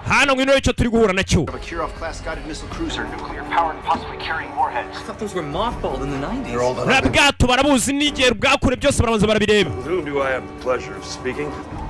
hano ngwino icyo turi guhura nacyo. Bwato barabuzi n'igihe bwakure byose barabanza barabireba.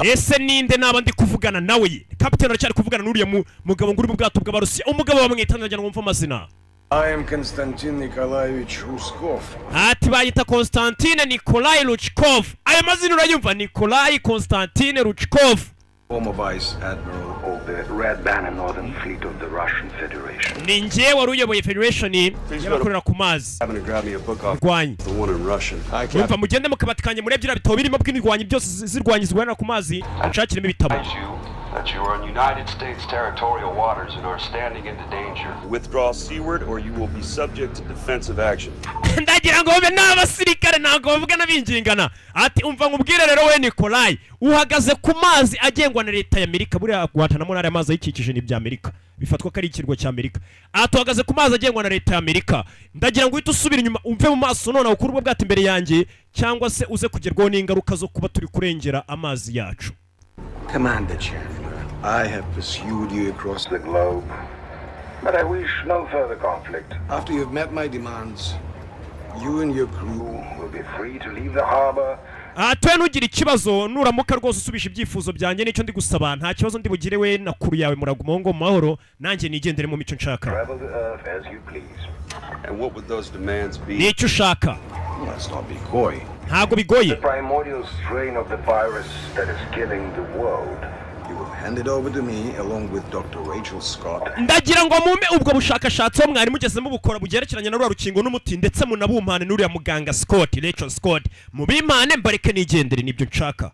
Ese ninde naba ndi kuvugana nawe? Kapiteni aracyari kuvugana n'uriya mugabo nguri mu bwato bw'Abarusiya. Umugabo bamwitana njya ngumva amazina. I am Konstantin Nikolaevich Ruskov. Ati bayita Konstantin Nikolai Ruchkov. Ayo mazina urayumva, Nikolai Konstantin Ruchkov. Former Vice Admiral of the Red Banner Northern Fleet of the Russian Federation. Ni njye wari uyoboye Federation y'abakorera ku mazi. Rwanyi. The one in Russian. Umva mugende mukabati kanje murebye ibitabo birimo bw'indwanyi byose zirwanyizwa ku mazi. Nshakiremo ibitabo. That you are in United States territorial waters and are standing into danger. Withdraw seaward or you will be subject to defensive action. Ndagira ngo babe n'abasirikare ntago bavuga nabingingana. Ati umva nkubwire rero we Nikolai uhagaze ku mazi agengwa na leta ya Amerika buriya guhatana mu ntara y'amazi yikikije n'ibya Amerika bifatwa ko ari ikirwa cya Amerika. Atuhagaze ku mazi agengwa na leta ya Amerika. Ndagira ngo uhite usubira inyuma umve mu maso none ukuri ubwo bwate imbere yanjye cyangwa se uze kugerwaho n'ingaruka zo kuba turi kurengera amazi yacu. Commander Chandler, I have pursued you across the globe, but I wish no further conflict. After you've met my demands, you and your crew will be free to leave the harbor. Atwe nugira ikibazo nuramuka rwose usubisha ibyifuzo byanjye nicyo ndi gusaba nta kibazo ndi bugire we na kuru yawe muragumongo mahoro nanjye nigendere mu mico nshaka. Travel the earth as you please. And what would those demands be? Nicyo ushaka. Let's not be coy. Ntago bigoye. The primordial strain of the virus that is killing the world. You will hand it over to me along with Dr. Rachel Scott. Ndagira ngo mume ubwo bushakashatsi mwari mugezemo bukora bugerekeranye na rwa rukingo n'umuti ndetse munabumpane n'uriya muganga Scott, Rachel Scott. Mubimane mbareke nigendere nibyo nshaka.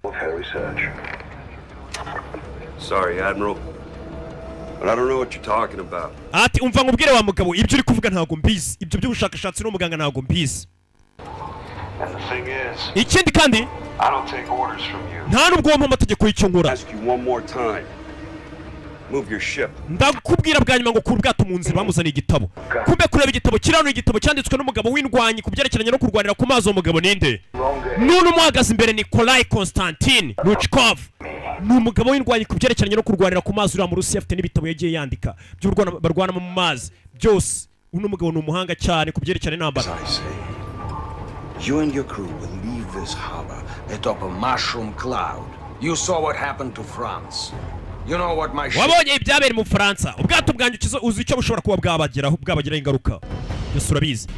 Sorry, Admiral. But I don't know what you're talking about. Ati umva nkubwire wa mugabo ibyo uri kuvuga ntago mbizi. Ibyo by'ubushakashatsi n'umuganga ntago mbizi. And the thing is, Ikindi kandi I don't take orders from you. nta nubwo wampa amategeko y'icyo nkora. Ask you one more time. Move your ship. Ndakubwira bwa nyuma ngo kura ubwato mu nzira bamuzaniye igitabo. Kumbe kureba igitabo kirano igitabo cyanditswe n'umugabo w'indwanyi kubyerekeranye no kurwanira ku mazi umugabo ninde? None umuhagaze imbere Nikolai Konstantin Ruchkov. Ni umugabo w'indwanyi kubyerekeranye no kurwanira ku mazi uri mu Rusiya afite n'ibitabo yagiye yandika by'urwana barwana mu mazi byose. Uno mugabo ni umuhanga cyane kubyerekeranye n'ambara. You and your crew will leave this harbor atop a mushroom cloud. You saw what happened to France. You know what my ship... Wabonye ibyabere mu Faransa. Ubwato bwanjye uzi icyo bushobora kuba bwabagiraho ingaruka. Byose urabizi.